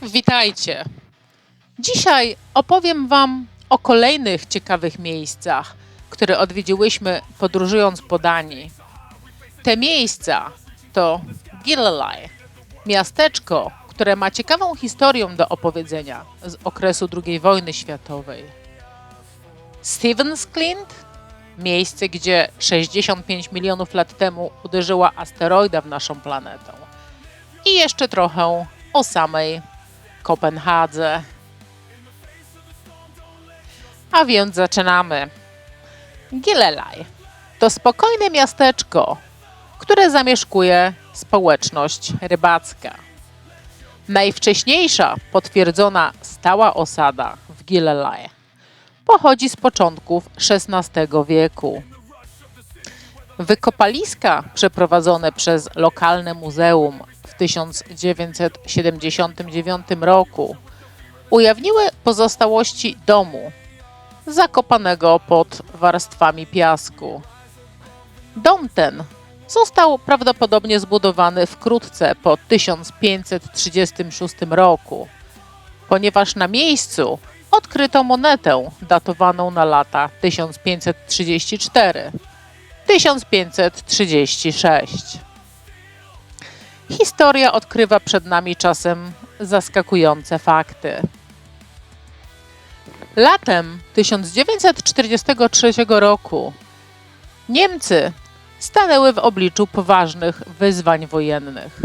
Witajcie! Dzisiaj opowiem Wam o kolejnych ciekawych miejscach, które odwiedziłyśmy podróżując po Danii. Te miejsca to Gilleleje, miasteczko, które ma ciekawą historię do opowiedzenia z okresu II wojny światowej. Stevensklint, miejsce, gdzie 65 milionów lat temu uderzyła asteroida w naszą planetę. I jeszcze trochę o samej Kopenhadze. A więc zaczynamy. Gilleleje to spokojne miasteczko, które zamieszkuje społeczność rybacka. Najwcześniejsza potwierdzona stała osada w Gilleleje pochodzi z początków XVI wieku. Wykopaliska przeprowadzone przez lokalne muzeum w 1979 roku ujawniły pozostałości domu zakopanego pod warstwami piasku. Dom ten został prawdopodobnie zbudowany wkrótce po 1536 roku, ponieważ na miejscu odkryto monetę datowaną na lata 1534-1536. Historia odkrywa przed nami czasem zaskakujące fakty. Latem 1943 roku Niemcy stanęły w obliczu poważnych wyzwań wojennych.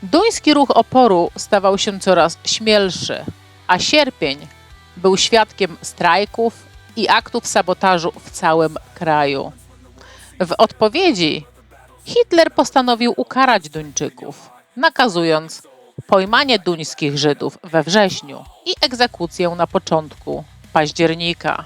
Duński ruch oporu stawał się coraz śmielszy, a sierpień był świadkiem strajków i aktów sabotażu w całym kraju. W odpowiedzi Hitler postanowił ukarać Duńczyków, nakazując pojmanie duńskich Żydów we wrześniu i egzekucję na początku października.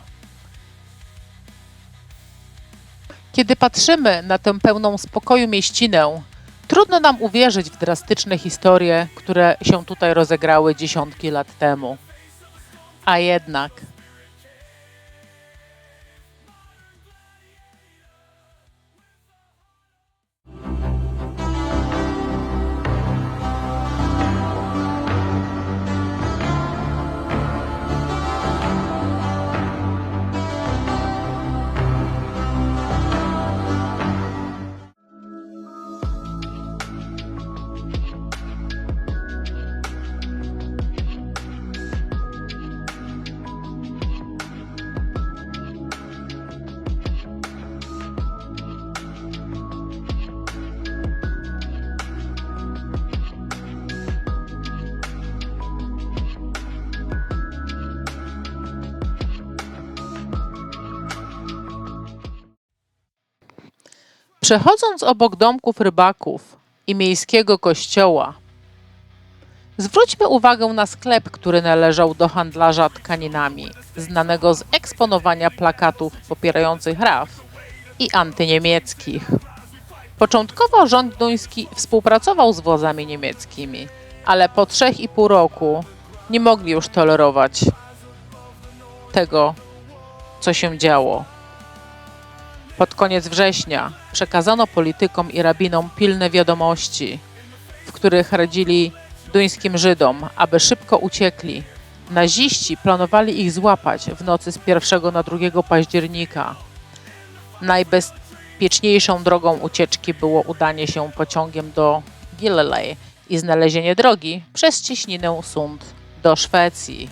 Kiedy patrzymy na tę pełną spokoju mieścinę, trudno nam uwierzyć w drastyczne historie, które się tutaj rozegrały dziesiątki lat temu. A jednak przechodząc obok domków rybaków i miejskiego kościoła, zwróćmy uwagę na sklep, który należał do handlarza tkaninami, znanego z eksponowania plakatów popierających RAF i antyniemieckich. Początkowo rząd duński współpracował z władzami niemieckimi, ale po 3,5 roku nie mogli już tolerować tego, co się działo. Pod koniec września przekazano politykom i rabinom pilne wiadomości, w których radzili duńskim Żydom, aby szybko uciekli. Naziści planowali ich złapać w nocy z 1 na 2 października. Najbezpieczniejszą drogą ucieczki było udanie się pociągiem do Gilleleje i znalezienie drogi przez cieśninę Sund do Szwecji.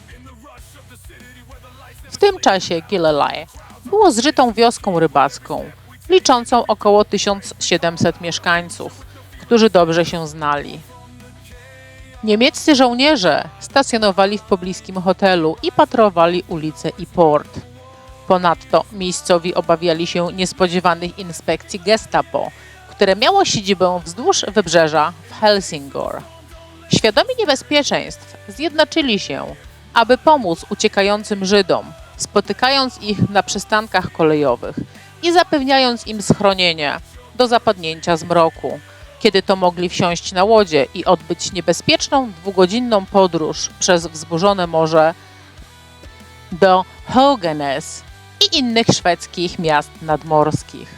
W tym czasie Gilleleje było zżytą wioską rybacką, liczącą około 1700 mieszkańców, którzy dobrze się znali. Niemieccy żołnierze stacjonowali w pobliskim hotelu i patrolowali ulice i port. Ponadto miejscowi obawiali się niespodziewanych inspekcji Gestapo, które miało siedzibę wzdłuż wybrzeża w Helsingor. Świadomi niebezpieczeństw zjednoczyli się, aby pomóc uciekającym Żydom, spotykając ich na przystankach kolejowych i zapewniając im schronienie do zapadnięcia zmroku, kiedy to mogli wsiąść na łodzie i odbyć niebezpieczną 2-godzinną podróż przez wzburzone morze do Höganäs i innych szwedzkich miast nadmorskich.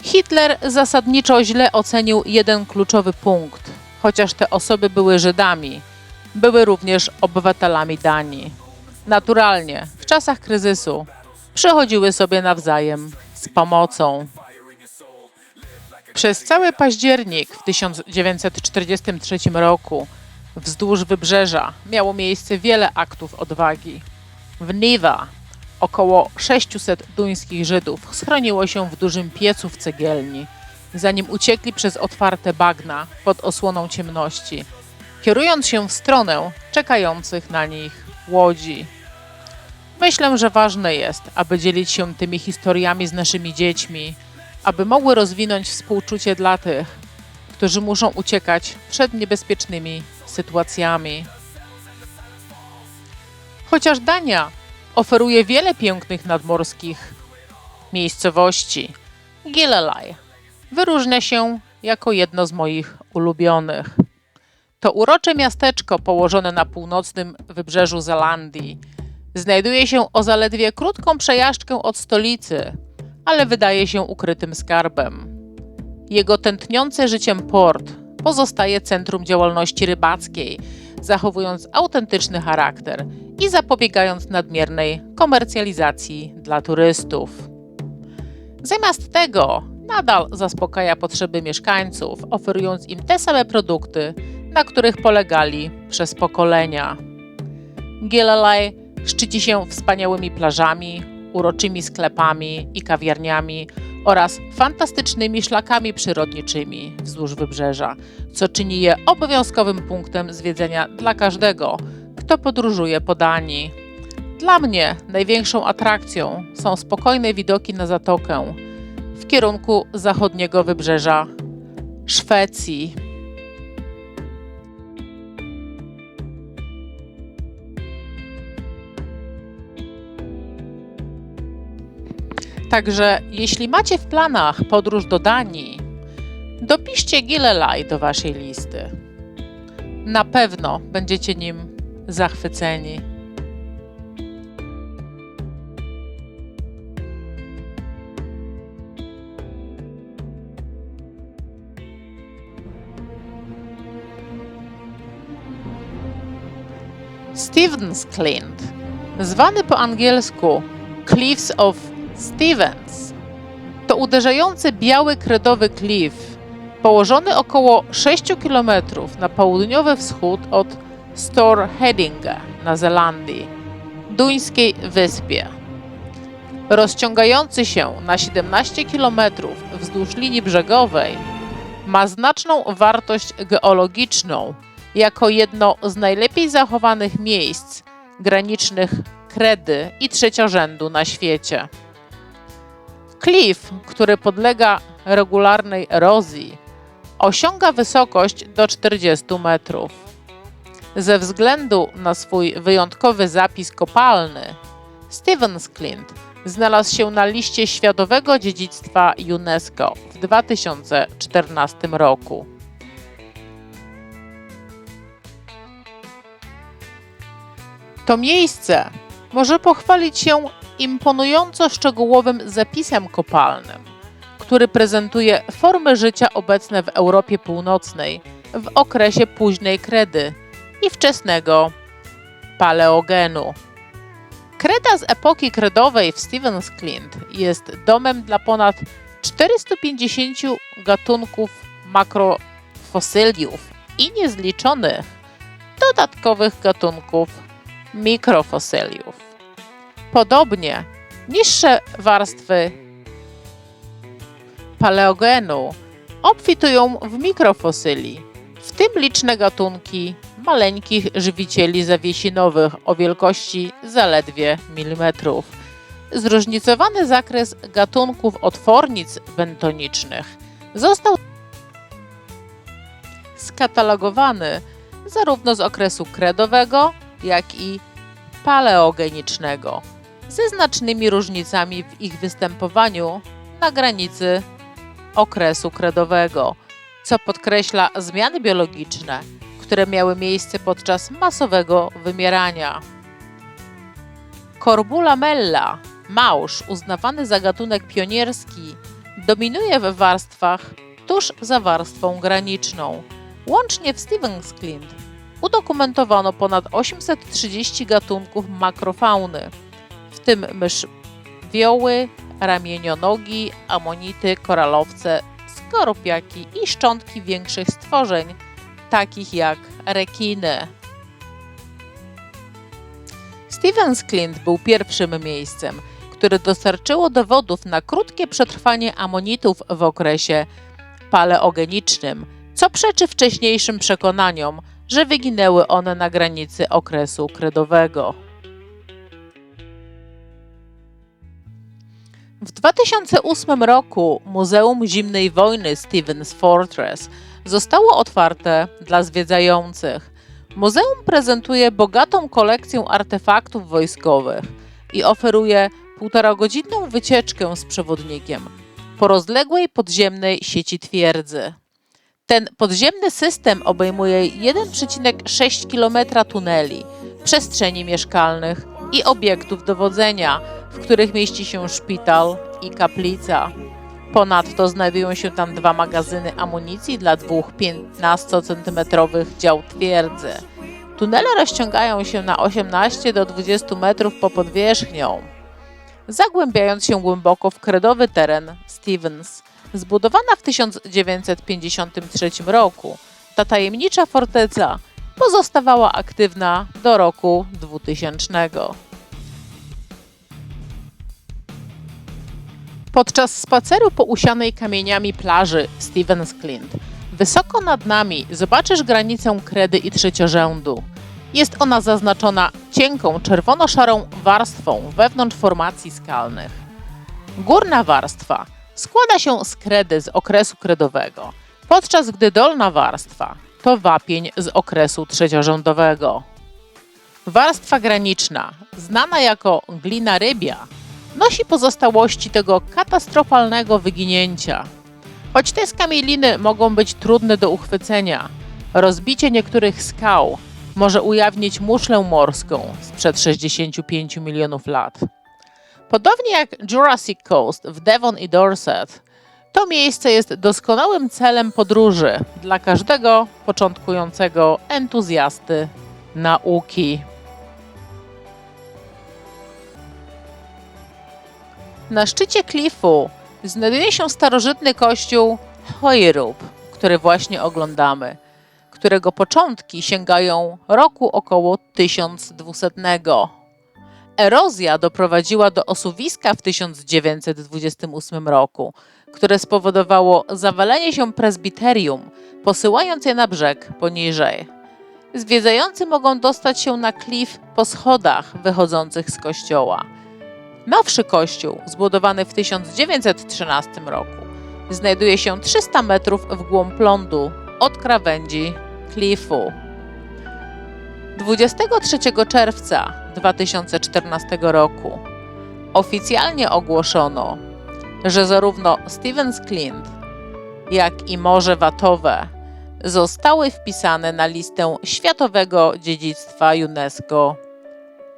Hitler zasadniczo źle ocenił jeden kluczowy punkt, chociaż te osoby były Żydami, były również obywatelami Danii. Naturalnie, w czasach kryzysu przychodziły sobie nawzajem z pomocą. Przez cały październik w 1943 roku wzdłuż wybrzeża miało miejsce wiele aktów odwagi. W Niwa około 600 duńskich Żydów schroniło się w dużym piecu w cegielni, zanim uciekli przez otwarte bagna pod osłoną ciemności, kierując się w stronę czekających na nich łodzi. Myślę, że ważne jest, aby dzielić się tymi historiami z naszymi dziećmi, aby mogły rozwinąć współczucie dla tych, którzy muszą uciekać przed niebezpiecznymi sytuacjami. Chociaż Dania oferuje wiele pięknych nadmorskich miejscowości, Gilleleje wyróżnia się jako jedno z moich ulubionych. To urocze miasteczko położone na północnym wybrzeżu Zelandii. Znajduje się o zaledwie krótką przejażdżkę od stolicy, ale wydaje się ukrytym skarbem. Jego tętniący życiem port pozostaje centrum działalności rybackiej, zachowując autentyczny charakter i zapobiegając nadmiernej komercjalizacji dla turystów. Zamiast tego nadal zaspokaja potrzeby mieszkańców, oferując im te same produkty, na których polegali przez pokolenia. Gilleleje szczyci się wspaniałymi plażami, uroczymi sklepami i kawiarniami oraz fantastycznymi szlakami przyrodniczymi wzdłuż wybrzeża, co czyni je obowiązkowym punktem zwiedzenia dla każdego, kto podróżuje po Danii. Dla mnie największą atrakcją są spokojne widoki na zatokę w kierunku zachodniego wybrzeża Szwecji. Także jeśli macie w planach podróż do Danii, dopiszcie Gilleleje do waszej listy. Na pewno będziecie nim zachwyceni. Stevens Clint, zwany po angielsku Cliffs of Stevens, to uderzający biały kredowy klif położony około 6 km na południowy wschód od Storheadinge na Zelandii, duńskiej wyspie. Rozciągający się na 17 km wzdłuż linii brzegowej, ma znaczną wartość geologiczną jako jedno z najlepiej zachowanych miejsc granicznych kredy i trzeciorzędu na świecie. Klif, który podlega regularnej erozji, osiąga wysokość do 40 metrów. Ze względu na swój wyjątkowy zapis kopalny, Stevens Clint znalazł się na liście Światowego Dziedzictwa UNESCO w 2014 roku. To miejsce może pochwalić się imponująco szczegółowym zapisem kopalnym, który prezentuje formy życia obecne w Europie Północnej w okresie późnej kredy i wczesnego paleogenu. Kreda z epoki kredowej w Stevens Clint jest domem dla ponad 450 gatunków makrofosyliów i niezliczonych dodatkowych gatunków mikrofosyliów. Podobnie niższe warstwy paleogenu obfitują w mikrofosylii, w tym liczne gatunki maleńkich żywicieli zawiesinowych o wielkości zaledwie milimetrów. Zróżnicowany zakres gatunków otwornic bentonicznych został skatalogowany zarówno z okresu kredowego, jak i paleogenicznego, ze znacznymi różnicami w ich występowaniu na granicy okresu kredowego, co podkreśla zmiany biologiczne, które miały miejsce podczas masowego wymierania. Corbula mella, małż uznawany za gatunek pionierski, dominuje w warstwach tuż za warstwą graniczną, Łącznie w Stevens Clint udokumentowano ponad 830 gatunków makrofauny, w tym myszwioły, ramienionogi, amonity, koralowce, skorupiaki i szczątki większych stworzeń, takich jak rekiny. Stevens Clint był pierwszym miejscem, które dostarczyło dowodów na krótkie przetrwanie amonitów w okresie paleogenicznym, co przeczy wcześniejszym przekonaniom, że wyginęły one na granicy okresu kredowego. W 2008 roku Muzeum Zimnej Wojny Stevens Fortress zostało otwarte dla zwiedzających. Muzeum prezentuje bogatą kolekcję artefaktów wojskowych i oferuje 1,5-godzinną wycieczkę z przewodnikiem po rozległej podziemnej sieci twierdzy. Ten podziemny system obejmuje 1,6 km tuneli, przestrzeni mieszkalnych i obiektów dowodzenia, w których mieści się szpital i kaplica. Ponadto znajdują się tam 2 magazyny amunicji dla 2 15-centymetrowych dział twierdzy. Tunele rozciągają się na 18 do 20 metrów pod powierzchnią, zagłębiając się głęboko w kredowy teren Stevens. Zbudowana w 1953 roku, ta tajemnicza forteca pozostawała aktywna do roku 2000. Podczas spaceru po usianej kamieniami plaży w Stevens Clint wysoko nad nami zobaczysz granicę kredy i trzeciorzędu. Jest ona zaznaczona cienką, czerwono-szarą warstwą wewnątrz formacji skalnych. Górna warstwa składa się z kredy z okresu kredowego, podczas gdy dolna warstwa to wapień z okresu trzeciorzędowego. Warstwa graniczna, znana jako glina rybia, nosi pozostałości tego katastrofalnego wyginięcia. Choć te skamieliny mogą być trudne do uchwycenia, rozbicie niektórych skał może ujawnić muszlę morską sprzed 65 milionów lat. Podobnie jak Jurassic Coast w Devon i Dorset, to miejsce jest doskonałym celem podróży dla każdego początkującego entuzjasty nauki. Na szczycie klifu znajduje się starożytny kościół Hoyrup, który właśnie oglądamy, którego początki sięgają roku około 1200. Erozja doprowadziła do osuwiska w 1928 roku, które spowodowało zawalenie się prezbiterium, posyłając je na brzeg poniżej. Zwiedzający mogą dostać się na klif po schodach wychodzących z kościoła. Nowszy kościół, zbudowany w 1913 roku, znajduje się 300 metrów w głąb lądu od krawędzi klifu. 23 czerwca 2014 roku oficjalnie ogłoszono, że zarówno Stevens Clint, jak i Morze Watowe zostały wpisane na listę Światowego Dziedzictwa UNESCO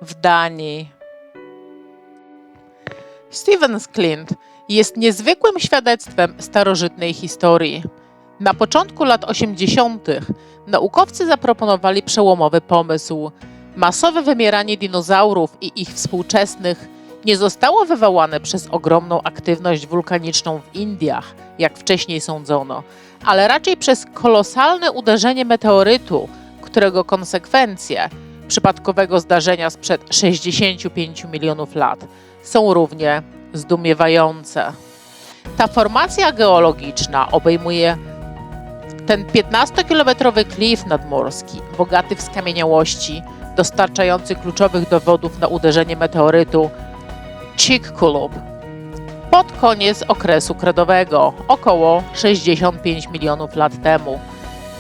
w Danii. Stevens Clint jest niezwykłym świadectwem starożytnej historii. Na początku lat 80. naukowcy zaproponowali przełomowy pomysł. Masowe wymieranie dinozaurów i ich współczesnych nie zostało wywołane przez ogromną aktywność wulkaniczną w Indiach, jak wcześniej sądzono, ale raczej przez kolosalne uderzenie meteorytu, którego konsekwencje przypadkowego zdarzenia sprzed 65 milionów lat są równie zdumiewające. Ta formacja geologiczna obejmuje ten 15-kilometrowy klif nadmorski, bogaty w skamieniałości, dostarczający kluczowych dowodów na uderzenie meteorytu Chicxulub pod koniec okresu kredowego, około 65 milionów lat temu.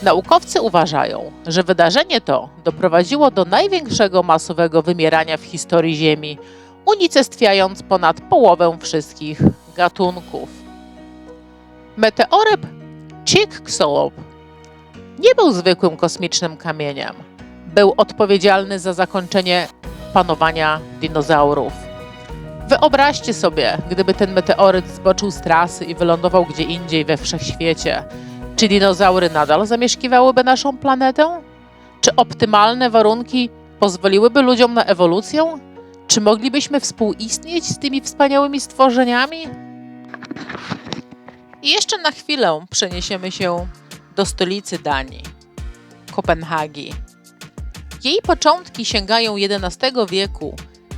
Naukowcy uważają, że wydarzenie to doprowadziło do największego masowego wymierania w historii Ziemi, unicestwiając ponad połowę wszystkich gatunków. Meteoryt Chicxulub nie był zwykłym kosmicznym kamieniem. Był odpowiedzialny za zakończenie panowania dinozaurów. Wyobraźcie sobie, gdyby ten meteoryt zboczył z trasy i wylądował gdzie indziej we wszechświecie. Czy dinozaury nadal zamieszkiwałyby naszą planetę? Czy optymalne warunki pozwoliłyby ludziom na ewolucję? Czy moglibyśmy współistnieć z tymi wspaniałymi stworzeniami? I jeszcze na chwilę przeniesiemy się do stolicy Danii, Kopenhagi. Jej początki sięgają XI wieku,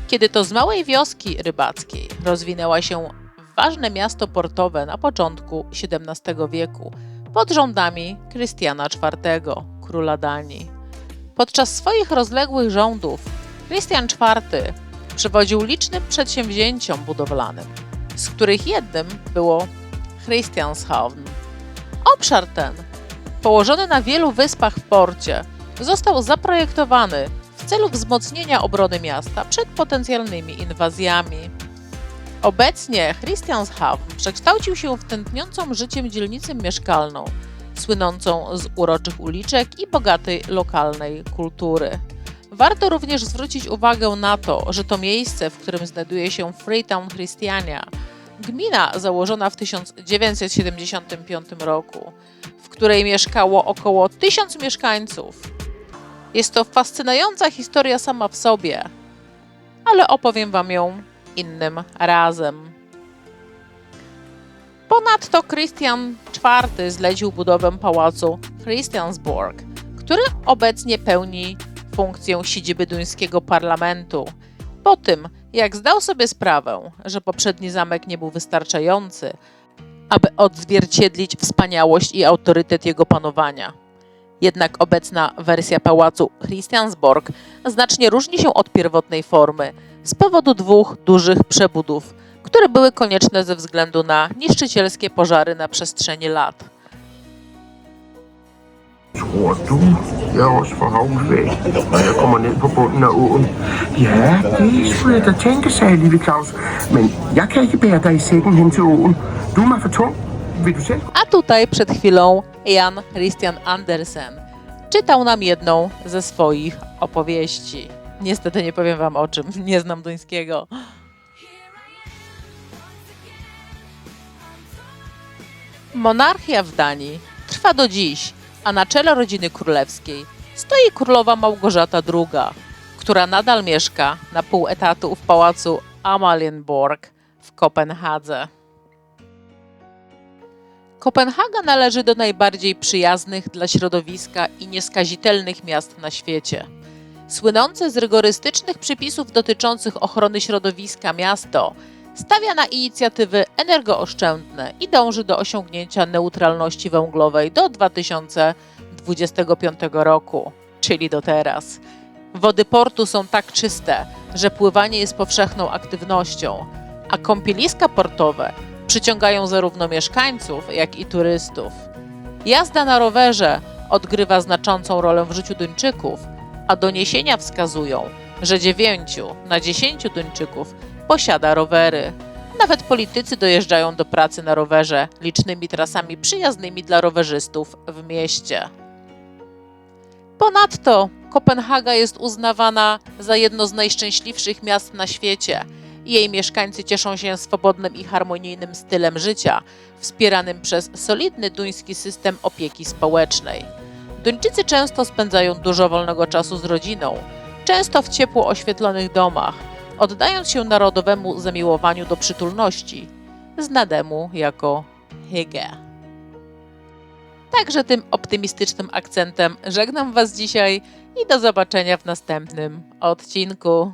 kiedy to z małej wioski rybackiej rozwinęła się ważne miasto portowe na początku XVII wieku pod rządami Krystiana IV, króla Danii. Podczas swoich rozległych rządów Krystian IV przewodził licznym przedsięwzięciom budowlanym, z których jednym było Christianshavn. Obszar ten, położony na wielu wyspach w porcie, został zaprojektowany w celu wzmocnienia obrony miasta przed potencjalnymi inwazjami. Obecnie Christianshavn przekształcił się w tętniącą życiem dzielnicę mieszkalną, słynącą z uroczych uliczek i bogatej lokalnej kultury. Warto również zwrócić uwagę na to, że to miejsce, w którym znajduje się Freetown Christiania, gmina założona w 1975 roku, w której mieszkało około 1000 mieszkańców. Jest to fascynująca historia sama w sobie, ale opowiem Wam ją innym razem. Ponadto Krystian IV zlecił budowę pałacu Christiansborg, który obecnie pełni funkcję siedziby duńskiego parlamentu. Po tym, jak zdał sobie sprawę, że poprzedni zamek nie był wystarczający, aby odzwierciedlić wspaniałość i autorytet jego panowania. Jednak obecna wersja pałacu Christiansborg znacznie różni się od pierwotnej formy z powodu dwóch dużych przebudów, które były konieczne ze względu na niszczycielskie pożary na przestrzeni lat. Tror du, jeg også får havmusvæg, når jeg kommer ned på bunden af åen? Ja, det skulle jeg da tænke, sagde lille Claus. Men jeg kan ikke bære dig i sækken hen til åen. Du er mig for tung. Vil du selv? A tutaj przed chwilą Jan Christian Andersen czytał nam jedną ze swoich opowieści. Niestety nie powiem Wam o czym, nie znam duńskiego. Monarchia w Danii trwa do dziś, a na czele rodziny królewskiej stoi królowa Małgorzata II, która nadal mieszka na pół etatu w pałacu Amalienborg w Kopenhadze. Kopenhaga należy do najbardziej przyjaznych dla środowiska i nieskazitelnych miast na świecie. Słynące z rygorystycznych przepisów dotyczących ochrony środowiska miasto stawia na inicjatywy energooszczędne i dąży do osiągnięcia neutralności węglowej do 2025 roku, czyli do teraz. Wody portu są tak czyste, że pływanie jest powszechną aktywnością, a kąpieliska portowe przyciągają zarówno mieszkańców, jak i turystów. Jazda na rowerze odgrywa znaczącą rolę w życiu Duńczyków, a doniesienia wskazują, że 9 na 10 Duńczyków posiada rowery. Nawet politycy dojeżdżają do pracy na rowerze licznymi trasami przyjaznymi dla rowerzystów w mieście. Ponadto Kopenhaga jest uznawana za jedno z najszczęśliwszych miast na świecie. Jej mieszkańcy cieszą się swobodnym i harmonijnym stylem życia, wspieranym przez solidny duński system opieki społecznej. Duńczycy często spędzają dużo wolnego czasu z rodziną, często w ciepło oświetlonych domach, oddając się narodowemu zamiłowaniu do przytulności, znanemu jako hygge. Także tym optymistycznym akcentem żegnam Was dzisiaj i do zobaczenia w następnym odcinku.